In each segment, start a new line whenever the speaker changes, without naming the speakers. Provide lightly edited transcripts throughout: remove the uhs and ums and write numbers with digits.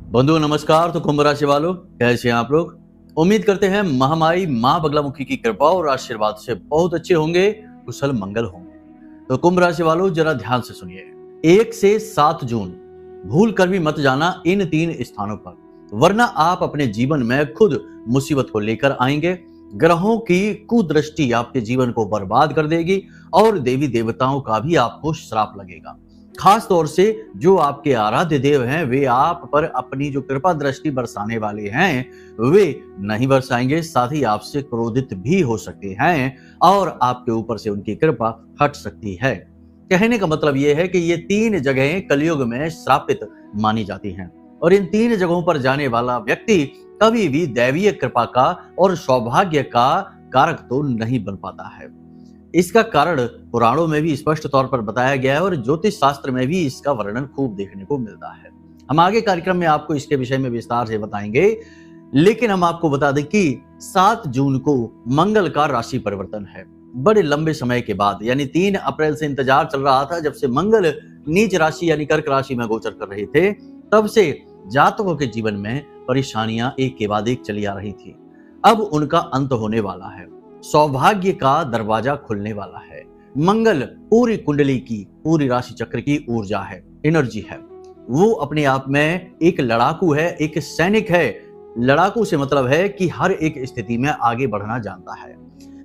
बंधु नमस्कार। तो कुंभ राशि वालों, कैसे हैं आप लोग। उम्मीद करते हैं महामाई मां बगलामुखी की कृपा और आशीर्वाद से बहुत अच्छे होंगे, कुशल मंगल होंगे। तो कुंभ राशि वालों जरा ध्यान से सुनिए। 1 से 7 जून भूल कर भी मत जाना इन 3 स्थानों पर, वरना आप अपने जीवन में खुद मुसीबत को लेकर आएंगे। ग्रहों की कुदृष्टि आपके जीवन को बर्बाद कर देगी और देवी देवताओं का भी आपको श्राप लगेगा। खास तौर से जो आपके आराध्य देव हैं, वे आप पर अपनी जो कृपा दृष्टि बरसाने वाले हैं वे नहीं बरसाएंगे, साथ ही आपसे क्रोधित भी हो सकते हैं और आपके ऊपर से उनकी कृपा हट सकती है। कहने का मतलब यह है कि ये 3 जगहें कलयुग में श्रापित मानी जाती हैं और इन 3 जगहों पर जाने वाला व्यक्ति कभी भी दैवीय कृपा का और सौभाग्य का कारक तो नहीं बन पाता है। इसका कारण पुराणों में भी स्पष्ट तौर पर बताया गया है और ज्योतिष शास्त्र में भी इसका वर्णन खूब देखने को मिलता है। हम आगे कार्यक्रम में आपको इसके विषय में विस्तार से बताएंगे, लेकिन हम आपको बता दें कि 7 जून को मंगल का राशि परिवर्तन है। बड़े लंबे समय के बाद, यानी 3 अप्रैल से इंतजार चल रहा था जब से मंगल नीच राशि यानी कर्क राशि में गोचर कर रहे थे, तब से जातकों के जीवन में परेशानियां एक के बाद एक चली आ रही थी। अब उनका अंत होने वाला है। सौभाग्य का दरवाजा खुलने वाला है। मंगल पूरी कुंडली की, पूरी राशि चक्र की ऊर्जा है, एनर्जी है। वो अपने आप में एक लड़ाकू है, एक सैनिक है। लड़ाकू से मतलब है कि हर एक स्थिति में आगे बढ़ना जानता है।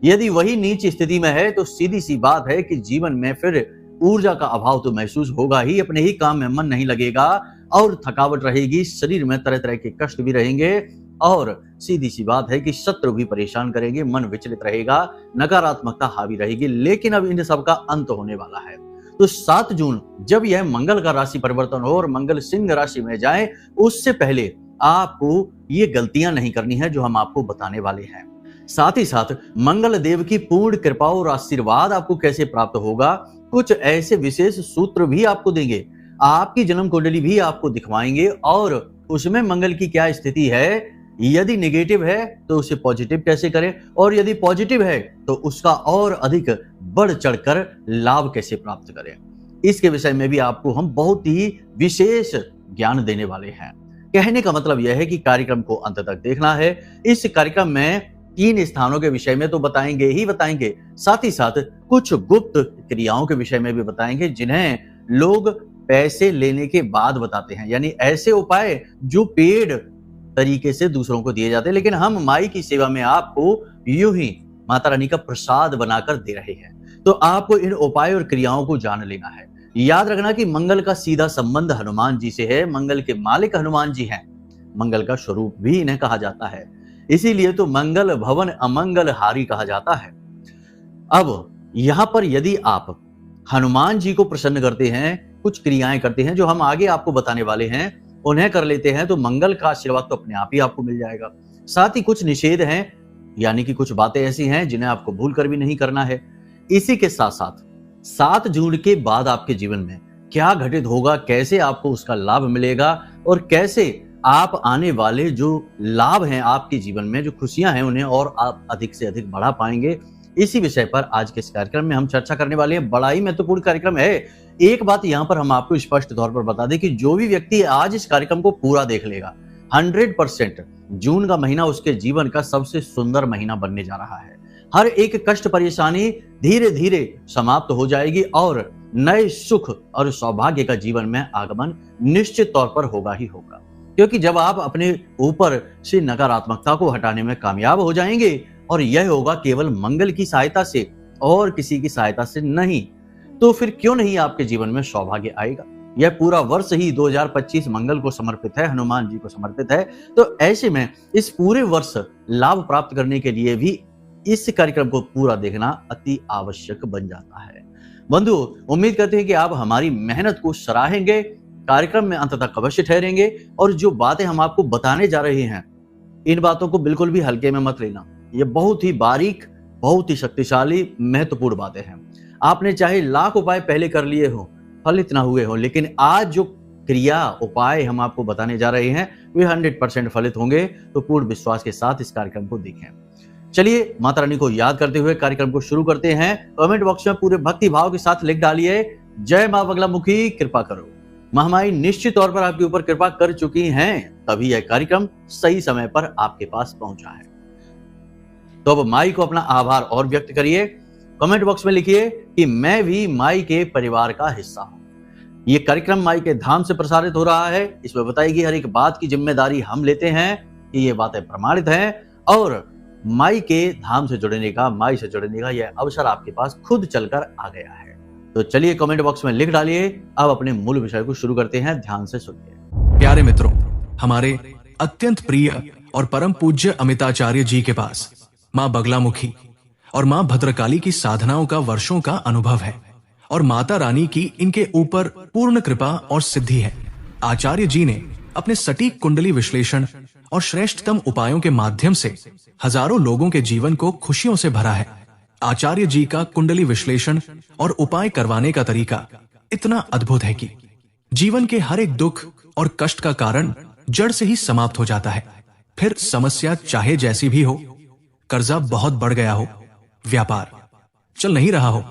यदि वही नीच स्थिति में है तो सीधी सी बात है कि जीवन में फिर ऊर्जा का अभाव तो महसूस होगा ही, अपने ही काम में मन नहीं लगेगा और थकावट रहेगी, शरीर में तरह तरह के कष्ट भी रहेंगे और सीधी सी बात है कि शत्रु भी परेशान करेंगे, मन विचलित रहेगा, नकारात्मकता हावी रहेगी। लेकिन अब इन सब का अंत होने वाला है। तो 7 जून जब यह मंगल का राशि परिवर्तन हो और मंगल सिंह राशि में जाए, उससे पहले आपको ये गलतियां नहीं करनी है जो हम आपको बताने वाले हैं। साथ ही साथ मंगल देव की पूर्ण कृपा और आशीर्वाद आपको कैसे प्राप्त होगा, कुछ ऐसे विशेष सूत्र भी आपको देंगे। आपकी जन्म कुंडली भी आपको दिखवाएंगे और उसमें मंगल की क्या स्थिति है, यदि नेगेटिव है तो उसे पॉजिटिव कैसे करें और यदि पॉजिटिव है तो उसका और अधिक बढ़ चढ़कर लाभ कैसे प्राप्त करें। इसके विषय में भी आपको हम बहुत ही विशेष ज्ञान देने वाले हैं। कहने का मतलब यह है कि कार्यक्रम को अंत तक देखना है। इस कार्यक्रम में 3 स्थानों के विषय में तो बताएंगे ही बताएंगे, साथ ही साथ कुछ गुप्त क्रियाओं के विषय में भी बताएंगे जिन्हें लोग पैसे लेने के बाद बताते हैं, यानी ऐसे उपाय जो पेड तरीके से दूसरों को दिए जाते हैं, लेकिन हम माई की सेवा में आपको यूं ही माता रानी का प्रसाद बनाकर दे रहे हैं। तो आपको इन उपाय और क्रियाओं को जान लेना है। याद रखना कि मंगल का सीधा संबंध हनुमान जी से है। मंगल के मालिक हनुमान जी हैं। मंगल का स्वरूप भी इन्हें कहा जाता है, इसीलिए तो मंगल भवन अमंगल हारी कहा जाता है। अब यहां पर यदि आप हनुमान जी को प्रसन्न करते हैं, कुछ क्रियाएं करते हैं जो हम आगे आपको बताने वाले हैं, उन्हें कर लेते हैं, तो मंगल का आशीर्वाद तो अपने आप ही आपको मिल जाएगा। साथ ही कुछ निषेध हैं, यानी कि कुछ बातें ऐसी हैं जिन्हें आपको भूल कर भी नहीं करना है। इसी के साथ साथ 7 जून के बाद आपके जीवन में क्या घटित होगा, कैसे आपको उसका लाभ मिलेगा और कैसे आप आने वाले जो लाभ हैं आपके जीवन में, जो खुशियां हैं, उन्हें और आप अधिक से अधिक बढ़ा पाएंगे, इसी विषय पर आज के इस कार्यक्रम में हम चर्चा करने वाले हैं। बड़ा ही महत्वपूर्ण कार्यक्रम है। एक बात यहां पर हम आपको स्पष्ट तौर पर बता दें कि जो भी व्यक्ति आज इस कार्यक्रम को पूरा देख लेगा, 100% जून का महीना उसके जीवन का सबसे सुंदर महीना बनने जा रहा है। हर एक कष्ट परेशानी धीरे धीरे समाप्त हो जाएगी और नए सुख और सौभाग्य का जीवन में आगमन निश्चित तौर पर होगा ही होगा। क्योंकि जब आप अपने ऊपर से नकारात्मकता को हटाने में कामयाब हो जाएंगे, और यह होगा केवल मंगल की सहायता से और किसी की सहायता से नहीं, तो फिर क्यों नहीं आपके जीवन में सौभाग्य आएगा। यह पूरा वर्ष ही 2025 मंगल को समर्पित है, हनुमान जी को समर्पित है। तो ऐसे में इस पूरे वर्ष लाभ प्राप्त करने के लिए भी इस कार्यक्रम को पूरा देखना अति आवश्यक बन जाता है। बंधु, उम्मीद करते हैं कि आप हमारी मेहनत को सराहेंगे, कार्यक्रम में अंत तक अवश्य ठहरेंगे और जो बातें हम आपको बताने जा रहे हैं, इन बातों को बिल्कुल भी हल्के में मत लेना। ये बहुत ही बारीक, बहुत ही शक्तिशाली, महत्वपूर्ण बातें हैं। आपने चाहे लाख उपाय पहले कर लिए हो, फलित ना हुए हो, लेकिन आज जो क्रिया उपाय हम आपको बताने जा रहे हैं वे 100% फलित होंगे। तो पूर्ण विश्वास के साथ इस कार्यक्रम को देखें। चलिए माता रानी को याद करते हुए कार्यक्रम को शुरू करते हैं। कमेंट बॉक्स में पूरे भक्ति भाव के साथ लिख डालिए, जय मां बगलामुखी कृपा करो। महामाई निश्चित तौर पर आपके ऊपर कृपा कर चुकी हैं, तभी यह कार्यक्रम सही समय पर आपके पास पहुंचा है। तो अब माई को अपना आभार और व्यक्त करिए। कमेंट बॉक्स में लिखिए कि मैं भी माई के परिवार का हिस्सा हूं। ये कार्यक्रम माई के धाम से प्रसारित हो रहा है। इसमें बताएगी हर एक बात की जिम्मेदारी हम लेते हैं कि ये बातें प्रमाणित हैं और माई के धाम से जुड़ने का, माई से जुड़ने का यह अवसर आपके पास खुद चलकर आ गया है। तो चलिए कमेंट बॉक्स में लिख डालिए। अब अपने मूल विषय को शुरू करते हैं, ध्यान से सुनिए।
प्यारे मित्रों, हमारे अत्यंत प्रिय और परम पूज्य अमिताचार्य जी के पास माँ बगलामुखी और माँ भद्रकाली की साधनाओं का वर्षों का अनुभव है और माता रानी की इनके ऊपर पूर्ण कृपा और सिद्धि है। आचार्य जी ने अपने सटीक कुंडली विश्लेषण और श्रेष्ठतम उपायों के माध्यम से हजारों लोगों के जीवन को खुशियों से भरा है। आचार्य जी का कुंडली विश्लेषण और उपाय करवाने का तरीका इतना अद्भुत है कि जीवन के हर एक दुख और कष्ट का कारण जड़ से ही समाप्त हो जाता है। फिर समस्या चाहे जैसी भी हो, कर्जा बहुत बढ़ गया हो, व्यापार चल नहीं रहा हो,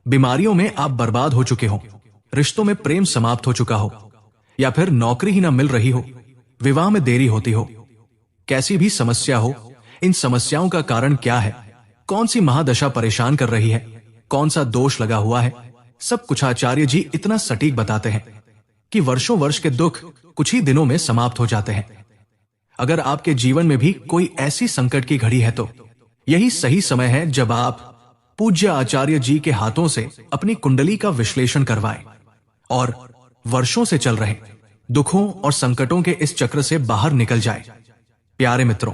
बीमारियों में आप बर्बाद हो चुके हो, रिश्तों में प्रेम समाप्त हो चुका हो, या फिर नौकरी ही ना मिल रही हो, विवाह में देरी होती हो, कैसी भी समस्या हो, इन समस्याओं का कारण क्या है, कौन सी महादशा परेशान कर रही है, कौन सा दोष लगा हुआ है, सब कुछ आचार्य जी इतना सटीक बताते हैं कि वर्षों वर्ष के दुख कुछ ही दिनों में समाप्त हो जाते हैं। अगर आपके जीवन में भी कोई ऐसी संकट की घड़ी है तो यही सही समय है जब आप पूज्य आचार्य जी के हाथों से अपनी कुंडली का विश्लेषण करवाएं और वर्षों से चल रहे दुखों और संकटों के इस चक्र से बाहर निकल जाए। प्यारे मित्रों,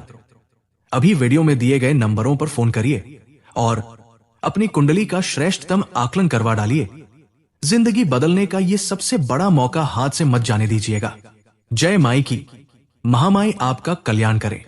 अभी वीडियो में दिए गए नंबरों पर फोन करिए और अपनी कुंडली का श्रेष्ठतम आकलन करवा डालिए। जिंदगी बदलने का ये सबसे बड़ा मौका हाथ से मत जाने दीजिएगा। जय माई की। महामाई आपका कल्याण करे।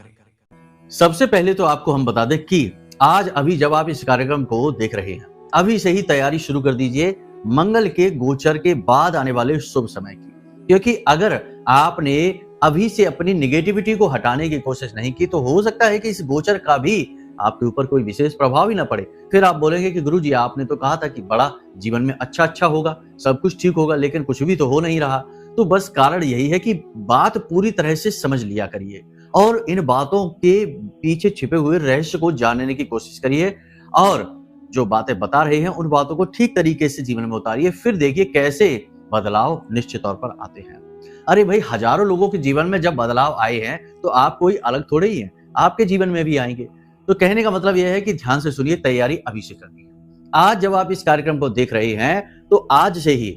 सबसे पहले तो आपको हम बता दें कि आज अभी जब आप इस कार्यक्रम को देख रहे हैं, अभी से ही तैयारी शुरू कर दीजिए मंगल के गोचर के बाद आने वाले शुभ समय की। क्योंकि अगर आपने अभी से अपनी निगेटिविटी को हटाने की कोशिश नहीं की तो हो सकता है कि इस गोचर का भी आपके ऊपर कोई विशेष प्रभाव ही ना पड़े। फिर आप बोलेंगे कि गुरुजी आपने तो कहा था कि बड़ा जीवन में अच्छा होगा, सब कुछ ठीक होगा, लेकिन कुछ भी तो हो नहीं रहा। तो बस कारण यही है कि बात पूरी तरह से समझ लिया करिए और इन बातों के पीछे छिपे हुए रहस्य को जानने की कोशिश करिए और जो बातें बता रहे हैं उन बातों को ठीक तरीके से जीवन में उतारिए। फिर देखिए कैसे बदलाव निश्चित तौर पर आते हैं। अरे भाई, हजारों लोगों के जीवन में जब बदलाव आए हैं तो आप कोई अलग थोड़े ही हैं, आपके जीवन में भी आएंगे। तो कहने का मतलब यह है कि ध्यान से सुनिए, तैयारी अभी से करनी है। आज जब आप इस कार्यक्रम को देख रहे हैं तो आज से ही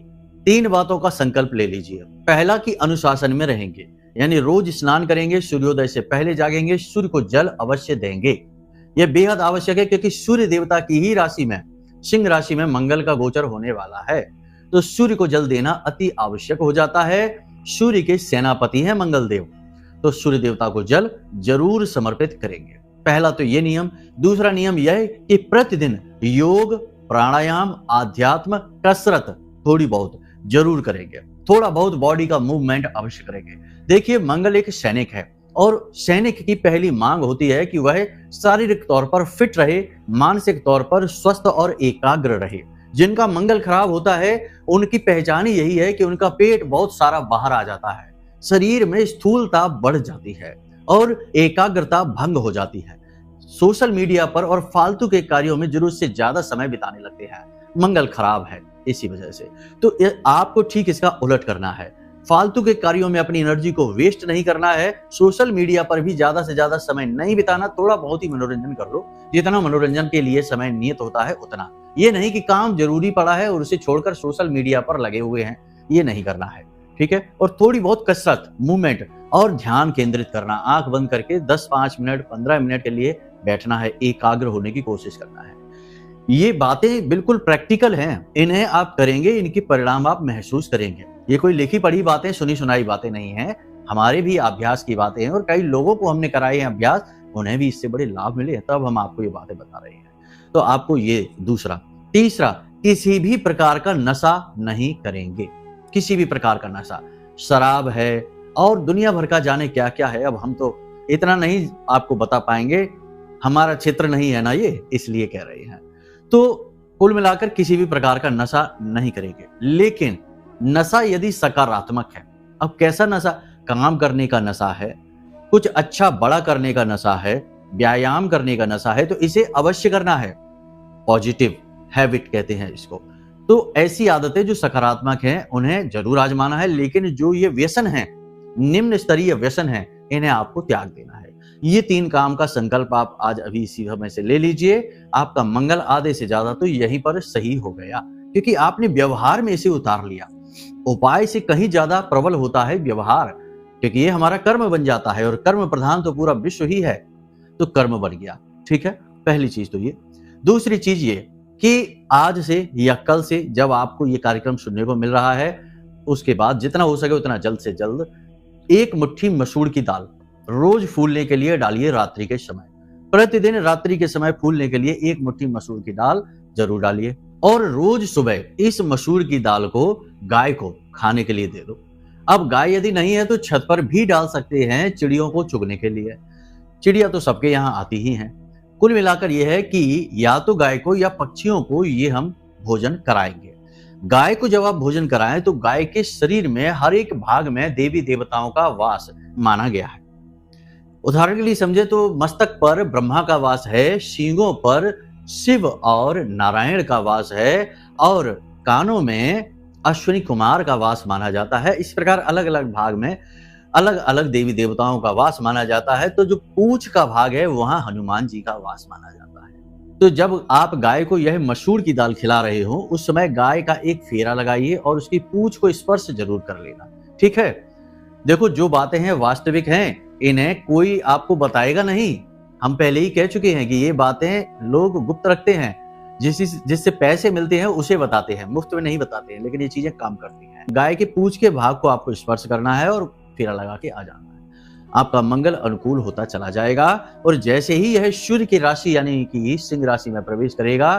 3 बातों का संकल्प ले लीजिए। पहला कि अनुशासन में रहेंगे, यानी रोज स्नान करेंगे, सूर्योदय से पहले जागेंगे, सूर्य को जल अवश्य देंगे। यह बेहद आवश्यक है क्योंकि सूर्य देवता की ही राशि में, सिंह राशि में मंगल का गोचर होने वाला है। तो सूर्य को जल देना अति आवश्यक हो जाता है। सूर्य के सेनापति हैं मंगल देव, तो सूर्य देवता को जल जरूर समर्पित करेंगे। पहला तो ये नियम। दूसरा नियम यह है कि प्रतिदिन योग, प्राणायाम, आध्यात्म, कसरत थोड़ी बहुत जरूर करेंगे। थोड़ा बहुत बॉडी का मूवमेंट अवश्य करेंगे। देखिए, मंगल एक सैनिक है और सैनिक की पहली मांग होती है कि वह शारीरिक तौर पर फिट रहे, मानसिक तौर पर स्वस्थ और एकाग्र रहे। जिनका मंगल खराब होता है उनकी पहचान ही यही है कि उनका पेट बहुत सारा बाहर आ जाता है, शरीर में स्थूलता बढ़ जाती है और एकाग्रता भंग हो जाती है। सोशल मीडिया पर और फालतू के कार्यों में जरूरत से ज्यादा समय बिताने लगते हैं। मंगल खराब है इसी वजह से। तो आपको ठीक इसका उलट करना है। फालतू के कार्यों में अपनी एनर्जी को वेस्ट नहीं करना है। सोशल मीडिया पर भी ज्यादा से ज्यादा समय नहीं बिताना। थोड़ा बहुत ही मनोरंजन कर लो, जितना मनोरंजन के लिए समय नियत होता है उतना। ये नहीं कि काम जरूरी पड़ा है और उसे छोड़कर सोशल मीडिया पर लगे हुए हैं, ये नहीं करना है, ठीक है। और थोड़ी बहुत कसरत, मूवमेंट और ध्यान केंद्रित करना। आंख बंद करके 10-5 मिनट 15 मिनट के लिए बैठना है, एकाग्र होने की कोशिश करना है। ये बातें बिल्कुल प्रैक्टिकल हैं, इन्हें आप करेंगे, इनके परिणाम आप महसूस करेंगे। ये कोई लिखी पढ़ी बातें, सुनी सुनाई बातें नहीं हैं, हमारे भी अभ्यास की बातें हैं और कई लोगों को हमने कराए हैं अभ्यास, उन्हें भी इससे बड़े लाभ मिले हैं, तब हम आपको ये बातें बता रहे हैं। तो आपको ये दूसरा। तीसरा, किसी भी प्रकार का नशा नहीं करेंगे। किसी भी प्रकार का नशा, शराब है और दुनिया भर का जाने क्या क्या है। अब हम तो इतना नहीं आपको बता पाएंगे, हमारा क्षेत्र नहीं है ना ये, इसलिए कह रहे हैं। तो कुल मिलाकर किसी भी प्रकार का नशा नहीं करेंगे। लेकिन नशा यदि सकारात्मक है, अब कैसा नशा? काम करने का नशा है, कुछ अच्छा बड़ा करने का नशा है, व्यायाम करने का नशा है, तो इसे अवश्य करना है। पॉजिटिव हैबिट कहते हैं इसको। तो ऐसी आदतें जो सकारात्मक हैं उन्हें जरूर आजमाना है, लेकिन जो ये व्यसन है, निम्न स्तरीय व्यसन है, इन्हें आपको त्याग देना है। ये 3 काम का संकल्प आप आज अभी इसी समय से ले लीजिए। आपका मंगल आधे से ज्यादा तो यहीं पर सही हो गया, क्योंकि आपने व्यवहार में इसे उतार लिया। उपाय से कहीं ज्यादा प्रबल होता है व्यवहार, क्योंकि ये हमारा कर्म बन जाता है और कर्म प्रधान तो पूरा विश्व ही है, तो कर्म बन गया। ठीक है, पहली चीज तो ये। दूसरी चीज ये कि आज से या कल से जब आपको ये कार्यक्रम सुनने को मिल रहा है, उसके बाद जितना हो सके उतना जल्द से जल्द 1 मुट्ठी मसूर की दाल रोज फूलने के लिए डालिए। रात्रि के समय, प्रतिदिन रात्रि के समय फूलने के लिए 1 मुट्ठी मसूर की दाल जरूर डालिए, और रोज सुबह इस मसूर की दाल को गाय को खाने के लिए दे दो। अब गाय यदि नहीं है तो छत पर भी डाल सकते हैं चिड़ियों को चुगने के लिए। चिड़िया तो सबके यहाँ आती ही हैं। कुल मिलाकर यह है कि या तो गाय को या पक्षियों को ये हम भोजन कराएंगे। गाय को जब आप भोजन कराएं तो गाय के शरीर में हर एक भाग में देवी देवताओं का वास माना गया है। उदाहरण के लिए समझे तो मस्तक पर ब्रह्मा का वास है, सींगों पर शिव और नारायण का वास है, और कानों में अश्विनी कुमार का वास माना जाता है। इस प्रकार अलग अलग भाग में अलग अलग देवी देवताओं का वास माना जाता है। तो जो पूंछ का भाग है वहां हनुमान जी का वास माना जाता है। तो जब आप गाय को यह मसूर की दाल खिला रहे हो, उस समय गाय का एक फेरा लगाइए और उसकी पूंछ को स्पर्श जरूर कर लेना। ठीक है, देखो जो बातें हैं वास्तविक हैं, इन्हें कोई आपको बताएगा नहीं। हम पहले ही कह चुके हैं कि ये बातें लोग गुप्त रखते हैं, जिससे पैसे मिलते हैं उसे बताते हैं, मुफ्त में नहीं बताते हैं, लेकिन ये चीजें काम करती हैं। गाय के पूंछ के भाग को आपको स्पर्श करना है और फेरा लगा के आ जाना है। आपका मंगल अनुकूल होता चला जाएगा, और जैसे ही यह सूर्य की राशि यानी कि सिंह राशि में प्रवेश करेगा,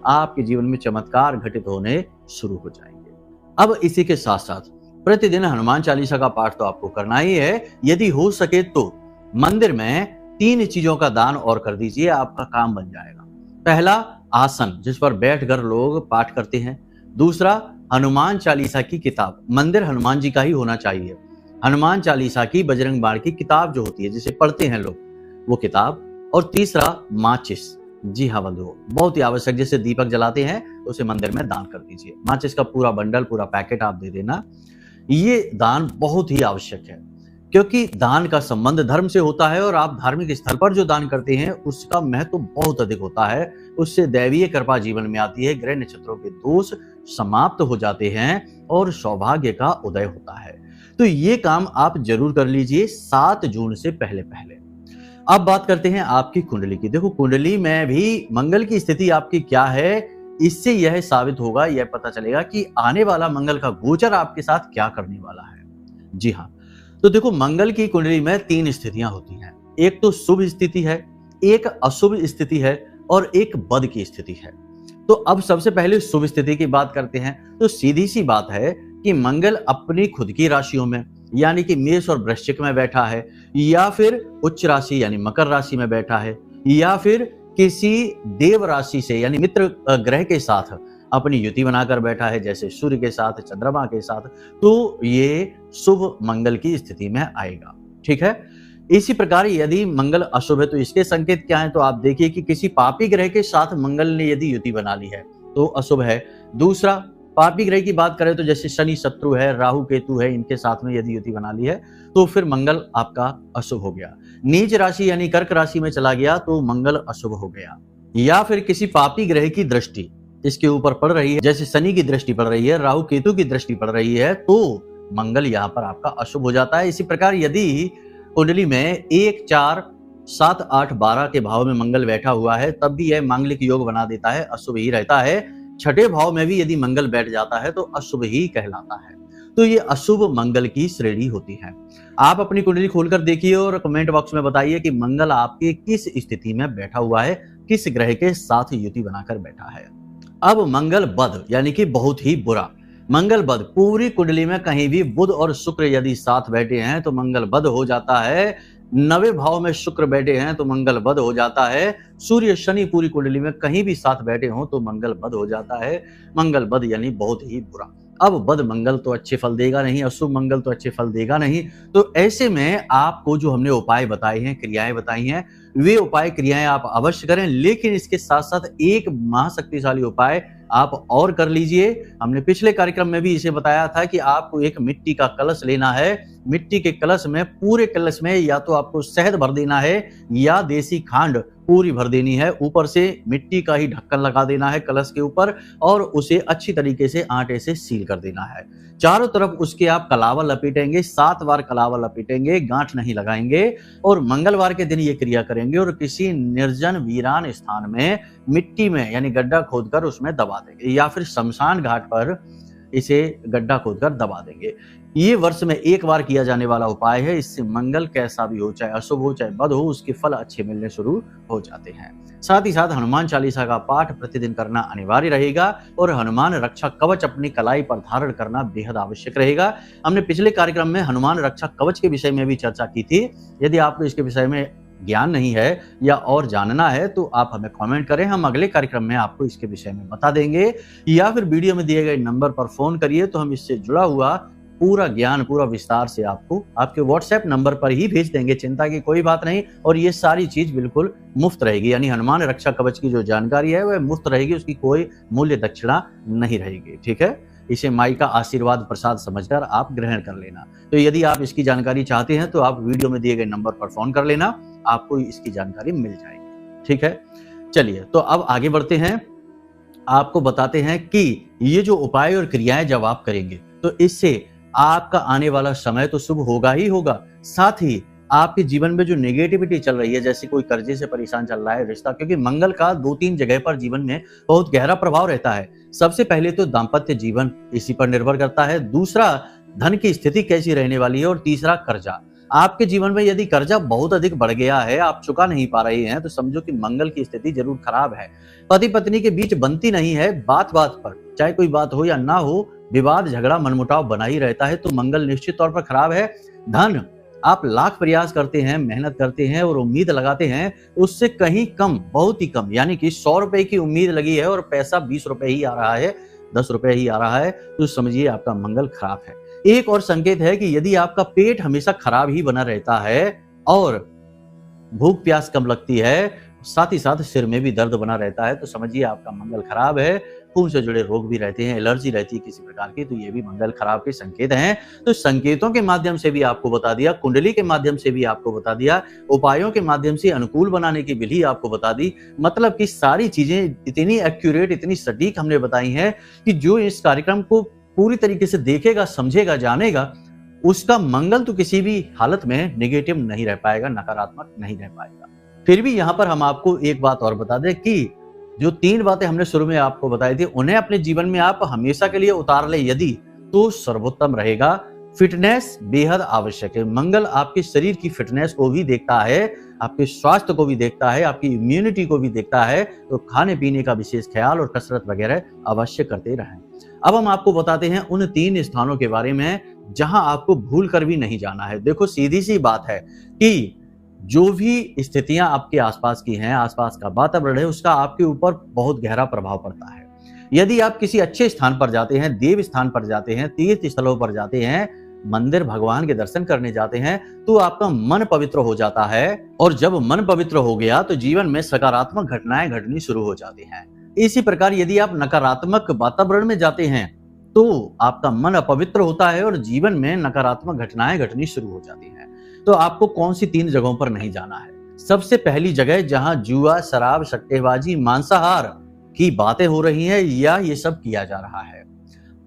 आपके जीवन में चमत्कार घटित होने शुरू हो जाएंगे। अब इसी के साथ साथ प्रतिदिन हनुमान चालीसा का पाठ तो आपको करना ही है। यदि हो सके तो मंदिर में 3 चीजों का दान और कर दीजिए, आपका काम बन जाएगा। पहला, आसन जिस पर बैठकर लोग पाठ करते हैं। दूसरा, हनुमान चालीसा की किताब, मंदिर हनुमान जी का ही होना चाहिए। हनुमान चालीसा की बजरंग बाण की किताब जो होती है, जिसे पढ़ते हैं लोग, वो किताब। और तीसरा, माचिस। जी हाँ बंधुओं, बहुत ही आवश्यक, जैसे दीपक जलाते हैं उसे मंदिर में दान कर दीजिए। माचिस का पूरा बंडल, पूरा पैकेट आप दे देना। ये दान बहुत ही आवश्यक है, क्योंकि दान का संबंध धर्म से होता है, और आप धार्मिक स्थल पर जो दान करते हैं उसका महत्व बहुत अधिक होता है। उससे दैवीय कृपा जीवन में आती है, ग्रह नक्षत्रों के दोष समाप्त हो जाते हैं और सौभाग्य का उदय होता है। तो ये काम आप जरूर कर लीजिए 7 जून से पहले पहले। अब बात करते हैं आपकी कुंडली की। देखो कुंडली में भी मंगल की स्थिति आपकी क्या है, इससे यह साबित होगा, यह पता चलेगा कि आने वाला मंगल का गोचर आपके साथ क्या करने वाला है। जी हाँ, तो देखो मंगल की कुंडली में 3 स्थितियां होती हैं। एक तो शुभ स्थिति है, एक अशुभ स्थिति है, और एक बद की स्थिति है। तो अब सबसे पहले शुभ स्थिति की बात करते हैं। तो सीधी सी बात है कि मंगल अपनी खुद की राशियों में यानी कि मेष और वृश्चिक में बैठा है, या फिर उच्च राशि यानी मकर राशि में बैठा है, या फिर किसी देव राशि से यानी मित्र ग्रह के साथ अपनी युति बनाकर बैठा है, जैसे सूर्य के साथ, चंद्रमा के साथ। तो ये शुभ मंगल की स्थिति में आएगा। ठीक है, इसी प्रकार यदि मंगल अशुभ है तो इसके संकेत क्या है, तो आप देखिए कि किसी पापी ग्रह के साथ मंगल ने यदि युति बना ली है तो अशुभ है। दूसरा, पापी ग्रह की बात करें तो जैसे शनि शत्रु है, राहु केतु है, इनके साथ में यदि युति बना ली है तो फिर मंगल आपका अशुभ हो गया। नीच राशि यानी कर्क राशि में चला गया तो मंगल अशुभ हो गया। या फिर किसी पापी ग्रह की दृष्टि इसके ऊपर पड़ रही है, जैसे शनि की दृष्टि पड़ रही है, राहु केतु की दृष्टि पड़ रही है, तो मंगल यहाँ पर आपका अशुभ हो जाता है। इसी प्रकार यदि कुंडली में 1, 4, 7, 8, 12 के भाव में मंगल बैठा हुआ है, तब भी यह मांगलिक योग बना देता है, अशुभ ही रहता है। छठे भाव में भी यदि मंगल बैठ जाता है तो अशुभ ही कहलाता है। तो ये अशुभ मंगल की श्रेणी होती है। आप अपनी कुंडली खोलकर देखिए और कमेंट बॉक्स में बताइए कि मंगल आपके किस स्थिति में बैठा हुआ है, किस ग्रह के साथ युति बनाकर बैठा है। अब मंगल बद यानी कि बहुत ही बुरा। मंगल बद, पूरी कुंडली में कहीं भी बुध और शुक्र यदि साथ बैठे हैं तो मंगल बद हो जाता है। 9वें भाव में शुक्र बैठे हैं तो मंगल बद हो जाता है। सूर्य शनि पूरी कुंडली में कहीं भी साथ बैठे हों तो मंगल बद हो जाता है। मंगल बद यानी बहुत ही बुरा। अब बद मंगल तो अच्छे फल देगा नहीं, अशुभ मंगल तो अच्छे फल देगा नहीं। तो ऐसे में आपको जो हमने उपाय बताए हैं, क्रियाएं बताई हैं, वे उपाय क्रियाएं आप अवश्य करें, लेकिन इसके साथ साथ एक महाशक्तिशाली उपाय आप और कर लीजिए। हमने पिछले कार्यक्रम में भी इसे बताया था कि आपको एक मिट्टी का कलश लेना है। मिट्टी के कलश में, पूरे कलश में या तो आपको शहद भर देना है या देसी खांड पूरी भर देनी है। ऊपर से मिट्टी का ही ढक्कन लगा देना है कलश के ऊपर और उसे अच्छी तरीके से आटे से सील कर देना है। चारों तरफ उसके आप कलावा लपेटेंगे, 7 बार कलावा लपेटेंगे, गांठ नहीं लगाएंगे और मंगलवार के दिन ये क्रिया करेंगे और किसी निर्जन वीरान स्थान में मिट्टी में यानी गड्ढा खोदकर उसमें दबा देंगे या फिर शमशान घाट पर इसे गड्ढा खोदकर दबा देंगे। ये वर्ष में एक बार किया जाने वाला उपाय है। इससे मंगल कैसा भी हो, चाहे अशुभ हो चाहे बद हो, उसके फल अच्छे मिलने शुरू हो जाते हैं। साथ ही साथ हनुमान चालीसा का पाठ प्रतिदिन करना अनिवार्य रहेगा और हनुमान रक्षा कवच अपनी कलाई पर धारण करना बेहद आवश्यक रहेगा। हमने पिछले कार्यक्रम में हनुमान रक्षा कवच के विषय में भी चर्चा की थी। यदि आपको इसके विषय में ज्ञान नहीं है या और जानना है तो आप हमें कमेंट करें, हम अगले कार्यक्रम में आपको इसके विषय में बता देंगे, या फिर वीडियो में दिए गए नंबर पर फोन करिए तो हम इससे जुड़ा हुआ पूरा ज्ञान पूरा विस्तार से आपको आपके व्हाट्सएप नंबर पर ही भेज देंगे। चिंता की कोई बात नहीं और ये सारी चीज बिल्कुल मुफ्त रहेगी, यानी हनुमान रक्षा कवच की जो जानकारी है वह मुफ्त रहेगी, उसकी कोई मूल्य दक्षिणा नहीं रहेगी। ठीक है, इसे माई का आशीर्वाद प्रसाद समझकर आप ग्रहण कर लेना। तो यदि आप इसकी जानकारी चाहते हैं तो आप वीडियो में दिए गए नंबर पर फोन कर लेना, आपको इसकी जानकारी मिल जाएगी। ठीक है, चलिए तो अब आगे बढ़ते हैं। आपको बताते हैं कि ये जो उपाय और क्रियाएं जब आप करेंगे तो इससे आपका आने वाला समय तो शुभ होगा ही होगा, साथ ही आपके जीवन में जो नेगेटिविटी चल रही है, जैसे कोई कर्जे से परेशान चल रहा है, रिश्ता, क्योंकि मंगल का 2-3 जगह पर जीवन में बहुत गहरा प्रभाव रहता है। सबसे पहले तो दाम्पत्य जीवन इसी पर निर्भर करता है, दूसरा धन की स्थिति कैसी रहने वाली है और तीसरा कर्जा। आपके जीवन में यदि कर्जा बहुत अधिक बढ़ गया है, आप चुका नहीं पा रहे हैं, तो समझो कि मंगल की स्थिति जरूर खराब है। पति पत्नी के बीच बनती नहीं है, बात बात पर, चाहे कोई बात हो या ना हो, विवाद झगड़ा मनमुटाव बना ही रहता है, तो मंगल निश्चित तौर पर खराब है। धन, आप लाख प्रयास करते हैं, मेहनत करते हैं और उम्मीद लगाते हैं, उससे कहीं कम, बहुत ही कम, यानी कि 100 रुपए की उम्मीद लगी है और पैसा 20 रुपए ही आ रहा है, 10 रुपए ही आ रहा है, तो समझिए आपका मंगल खराब है। एक और संकेत है कि यदि आपका पेट हमेशा खराब ही बना रहता है और भूख प्यास कम लगती है, साथ ही साथ सिर में भी दर्द बना रहता है, तो समझिए आपका मंगल खराब है। खून से जुड़े रोग भी रहते हैं, एलर्जी रहती है किसी प्रकार की, तो ये भी मंगल खराब के संकेत हैं। तो संकेतों के माध्यम से भी आपको बता दिया, कुंडली के माध्यम से भी आपको बता दिया, उपायों के माध्यम से अनुकूल बनाने की विधि आपको बता दी। मतलब कि सारी चीजें इतनी एक्यूरेट, इतनी सटीक हमने बताई हैं कि जो इस कार्यक्रम को पूरी तरीके से देखेगा, समझेगा, जानेगा, उसका मंगल तो किसी भी हालत में नेगेटिव नहीं रह पाएगा, नकारात्मक नहीं रह पाएगा। फिर भी यहाँ पर हम आपको एक बात और बता दें कि जो 3 बातें हमने शुरू में आपको बताई थी, उन्हें अपने जीवन में आप हमेशा के लिए उतार ले यदि, तो सर्वोत्तम रहेगा। फिटनेस बेहद आवश्यक है। मंगल आपके शरीर की फिटनेस को भी देखता है, आपके स्वास्थ्य को भी देखता है, आपकी इम्यूनिटी को भी देखता है, तो खाने पीने का विशेष ख्याल और कसरत वगैरह अवश्य करते रहें। अब हम आपको बताते हैं उन 3 स्थानों के बारे में जहां आपको भूल कर भी नहीं जाना है। देखो, सीधी सी बात है कि जो भी स्थितियां आपके आसपास की हैं, आसपास का वातावरण है, उसका आपके ऊपर बहुत गहरा प्रभाव पड़ता है। यदि आप किसी अच्छे स्थान पर जाते हैं, देव स्थान पर जाते हैं, तीर्थ स्थलों पर जाते हैं, मंदिर भगवान के दर्शन करने जाते हैं, तो आपका मन पवित्र हो जाता है और जब मन पवित्र हो गया तो जीवन में सकारात्मक घटनाएं घटनी शुरू हो जाती हैं। इसी प्रकार यदि आप नकारात्मक वातावरण में जाते हैं तो आपका मन अपवित्र होता है और जीवन में नकारात्मक घटनाएं घटनी शुरू हो जाती हैं। तो आपको कौन सी 3 जगहों पर नहीं जाना है? सबसे पहली जगह जहां जुआ, शराब, सट्टेबाजी, मांसाहार की बातें हो रही हैं या ये सब किया जा रहा है,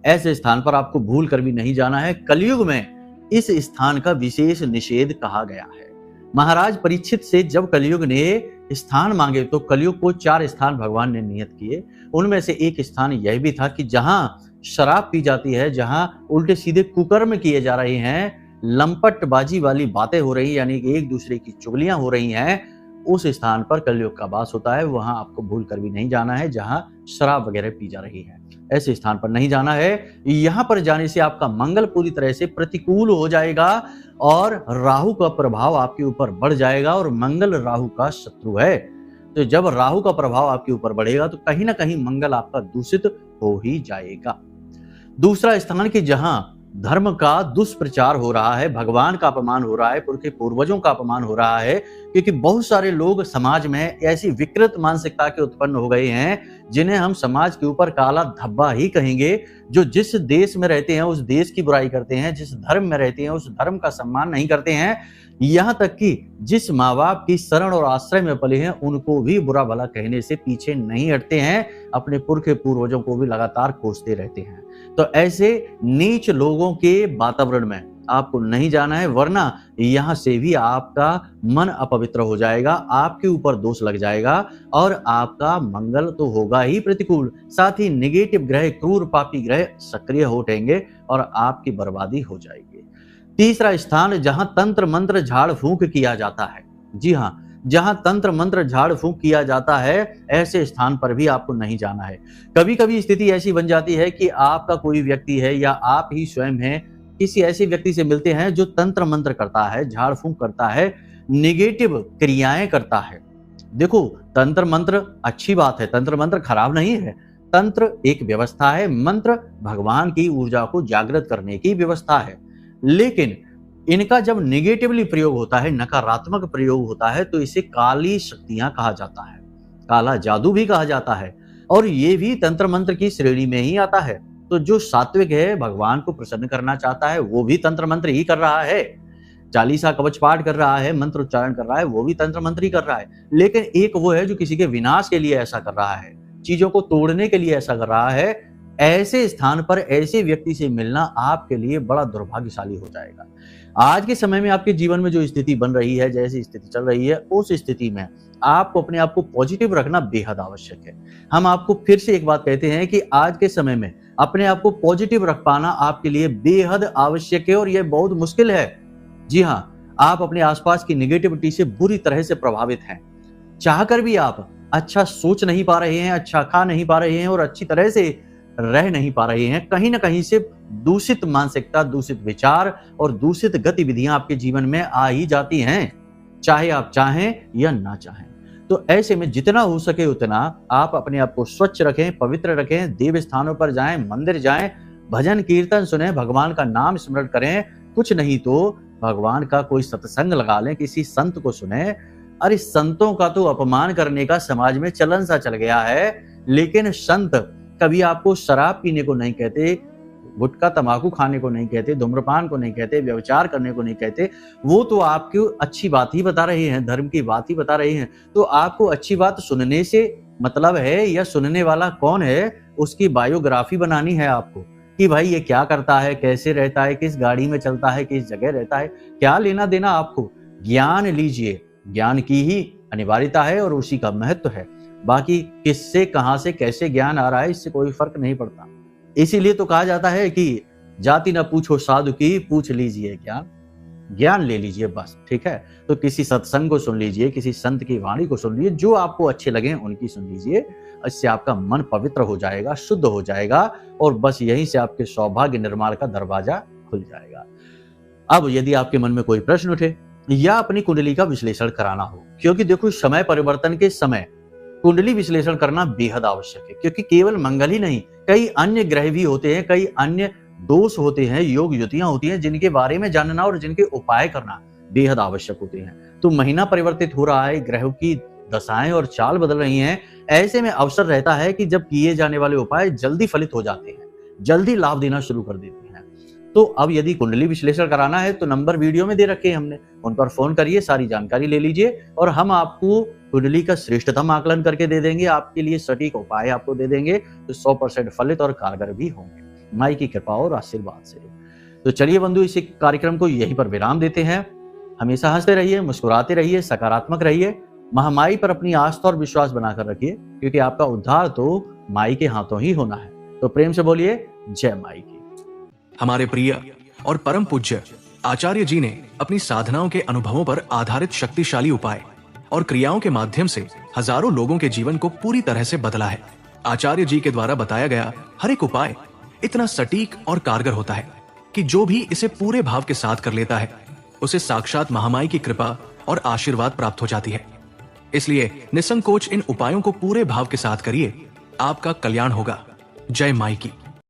ऐसे स्थान पर आपको भूल कर भी नहीं जाना है। कलयुग में इस स्थान का विशेष निषेध कहा गया है। महाराज परीक्षित से जब कलयुग ने स्थान मांगे तो कलयुग को 4 स्थान भगवान ने नियत किए। उनमें से एक स्थान यह भी था कि जहां शराब पी जाती है, जहां उल्टे सीधे कुकर्म किए जा रहे हैं, लंपटबाजी वाली बातें हो रही, यानी कि एक दूसरे की चुगलियां हो रही हैं, उस स्थान पर कलयुग का वास होता है। वहां आपको भूल कर भी नहीं जाना है जहां शराब वगैरह पी जा रही है, ऐसे स्थान पर नहीं जाना है। यहां पर जाने से आपका मंगल पूरी तरह से प्रतिकूल हो जाएगा और राहु का प्रभाव आपके ऊपर बढ़ जाएगा और मंगल राहु का शत्रु है। तो जब राहु का प्रभाव आपके ऊपर बढ़ेगा तो कहीं ना कहीं मंगल आपका दूषित हो ही जाएगा। दूसरा स्थान कि जहां धर्म का दुष्प्रचार हो रहा है, भगवान का अपमान हो रहा है, पुरखे पूर्वजों का अपमान हो रहा है, क्योंकि बहुत सारे लोग समाज में ऐसी विकृत मानसिकता के उत्पन्न हो गए हैं जिन्हें हम समाज के ऊपर काला धब्बा ही कहेंगे, जो जिस देश में रहते हैं उस देश की बुराई करते हैं, जिस धर्म में रहते हैं उस धर्म का सम्मान नहीं करते हैं, यहाँ तक कि जिस माँ बाप की शरण और आश्रय में पले हैं उनको भी बुरा भला कहने से पीछे नहीं हटते हैं, अपने पुरखे पूर्वजों को भी लगातार कोसते रहते हैं। तो ऐसे नीच लोगों के वातावरण में आपको नहीं जाना है, वरना यहां से भी आपका मन अपवित्र हो जाएगा, आपके ऊपर दोष लग जाएगा और आपका मंगल तो होगा ही प्रतिकूल, साथ ही नेगेटिव ग्रह, क्रूर पापी ग्रह सक्रिय हो उठेंगे और आपकी बर्बादी हो जाएगी। तीसरा स्थान जहां तंत्र मंत्र झाड़ फूंक किया जाता है, जी हाँ, जहां तंत्र मंत्र झाड़ फूंक किया जाता है ऐसे स्थान पर भी आपको नहीं जाना है। कभी कभी स्थिति ऐसी बन जाती है कि आपका कोई व्यक्ति है या आप ही स्वयं हैं, किसी ऐसे व्यक्ति से मिलते हैं जो तंत्र मंत्र करता है, झाड़ फूंक करता है, नेगेटिव क्रियाएं करता है। देखो, तंत्र मंत्र अच्छी बात है, तंत्र मंत्र खराब नहीं है। तंत्र एक व्यवस्था है, मंत्र भगवान की ऊर्जा को जागृत करने की व्यवस्था है, लेकिन इनका जब नेगेटिवली प्रयोग होता है, नकारात्मक प्रयोग होता है, तो इसे काली शक्तियां कहा जाता है, काला जादू भी कहा जाता है, और ये भी तंत्र मंत्र की श्रेणी में ही आता है। तो जो सात्विक है, भगवान को प्रसन्न करना चाहता है, वो भी तंत्र मंत्र ही कर रहा है, चालीसा कवच पाठ कर रहा है, मंत्र उच्चारण कर रहा है, वो भी तंत्र मंत्र ही कर रहा है। लेकिन एक वो है जो किसी के विनाश के लिए ऐसा कर रहा है, चीजों को तोड़ने के लिए ऐसा कर रहा है। ऐसे स्थान पर ऐसे व्यक्ति से मिलना आपके लिए बड़ा दुर्भाग्यशाली हो जाएगा। आज के समय में आपके जीवन में जो स्थिति बन रही है, जैसी स्थिति चल रही है, उस स्थिति में आपको अपने आप को पॉजिटिव रखना बेहद आवश्यक है। हम आपको फिर से एक बात कहते हैं कि आज के समय में अपने आप को पॉजिटिव रख पाना आपके लिए बेहद आवश्यक है और यह बहुत मुश्किल है। जी हाँ, आप अपने आसपास की नेगेटिविटी से बुरी तरह से प्रभावित हैं, चाहकर भी आप अच्छा सोच नहीं पा रहे हैं, अच्छा खा नहीं पा रहे हैं और अच्छी तरह से रह नहीं पा रहे हैं। कहीं ना कहीं से दूषित मानसिकता, दूषित विचार और दूषित गतिविधियां आपके जीवन में आ ही जाती हैं, चाहे आप चाहें या ना चाहें। तो ऐसे में जितना हो सके उतना आप अपने आप को स्वच्छ रखें, पवित्र रखें, देव स्थानों पर जाएं, मंदिर जाएं, भजन कीर्तन सुने, भगवान का नाम स्मरण करें, कुछ नहीं तो भगवान का कोई सत्संग लगा लें, किसी संत को सुने। अरे संतों का तो अपमान करने का समाज में चलन सा चल गया है, लेकिन संत कभी आपको शराब पीने को नहीं कहते, गुटखा तंबाकू खाने को नहीं कहते, धूम्रपान को नहीं कहते, व्यभिचार करने को नहीं कहते। वो तो आपको अच्छी बात ही बता रहे हैं, धर्म की बात ही बता रहे हैं। तो आपको अच्छी बात सुनने से मतलब है या सुनने वाला कौन है, उसकी बायोग्राफी बनानी है आपको कि भाई ये क्या करता है, कैसे रहता है, किस गाड़ी में चलता है, किस जगह रहता है, क्या लेना देना आपको। ज्ञान लीजिए, ज्ञान की ही अनिवार्यता है और उसी का महत्व है। बाकी किससे, कहां से, कैसे ज्ञान आ रहा है, इससे कोई फर्क नहीं पड़ता। इसीलिए तो कहा जाता है कि जाति न पूछो साधु की, पूछ लीजिए ज्ञान, ज्ञान ले लीजिए बस, ठीक है। तो किसी सत्संग को सुन लीजिए, किसी संत की वाणी को सुन लीजिए, जो आपको अच्छे लगे उनकी सुन लीजिए। इससे आपका मन पवित्र हो जाएगा, शुद्ध हो जाएगा और बस यहीं से आपके सौभाग्य निर्माण का दरवाजा खुल जाएगा। अब यदि आपके मन में कोई प्रश्न उठे या अपनी कुंडली का विश्लेषण कराना हो, क्योंकि देखो समय परिवर्तन के समय कुंडली विश्लेषण करना बेहद आवश्यक है, क्योंकि केवल मंगल ही नहीं, कई अन्य ग्रह भी होते हैं, कई अन्य दोष होते हैं, योग युतियां होती हैं, जिनके बारे में जानना और जिनके उपाय करना बेहद आवश्यक होते हैं। तो महीना परिवर्तित हो रहा है, ग्रहों की दशाएं और चाल बदल रही हैं, ऐसे में अवसर रहता है कि जब किए जाने वाले उपाय जल्दी फलित हो जाते हैं, जल्दी लाभ देना शुरू कर देते हैं। तो अब यदि कुंडली विश्लेषण कराना है तो नंबर वीडियो में दे रखे हैं हमने, उन पर फोन करिए, सारी जानकारी ले लीजिए और हम आपको कुंडली का श्रेष्ठतम आकलन करके दे देंगे, आपके लिए सटीक उपाय आपको दे देंगे, तो 100% फलित और कारगर भी होंगे माई की कृपा और आशीर्वाद से। तो चलिए बंधु, इस कार्यक्रम को यहीं पर विराम देते हैं। हमेशा हंसते रहिए, मुस्कुराते रहिए, सकारात्मक रहिए, महामाई पर अपनी आस्था और विश्वास बनाकर रखिए, क्योंकि आपका उद्धार तो माई के हाथों ही होना है। तो प्रेम से बोलिए जय माई की।
हमारे प्रिय और परम पूज्य आचार्य जी ने अपनी साधनाओं के अनुभवों पर आधारित शक्तिशाली उपाय और क्रियाओं के माध्यम से हजारों लोगों के जीवन को पूरी तरह से बदला है। आचार्य जी के द्वारा बताया गया हर एक उपाय इतना सटीक और कारगर होता है कि जो भी इसे पूरे भाव के साथ कर लेता है, उसे साक्षात महामाई की कृपा और आशीर्वाद प्राप्त हो जाती है। इसलिए निसंकोच इन उपायों को पूरे भाव के साथ करिए, आपका कल्याण होगा। जय माई की।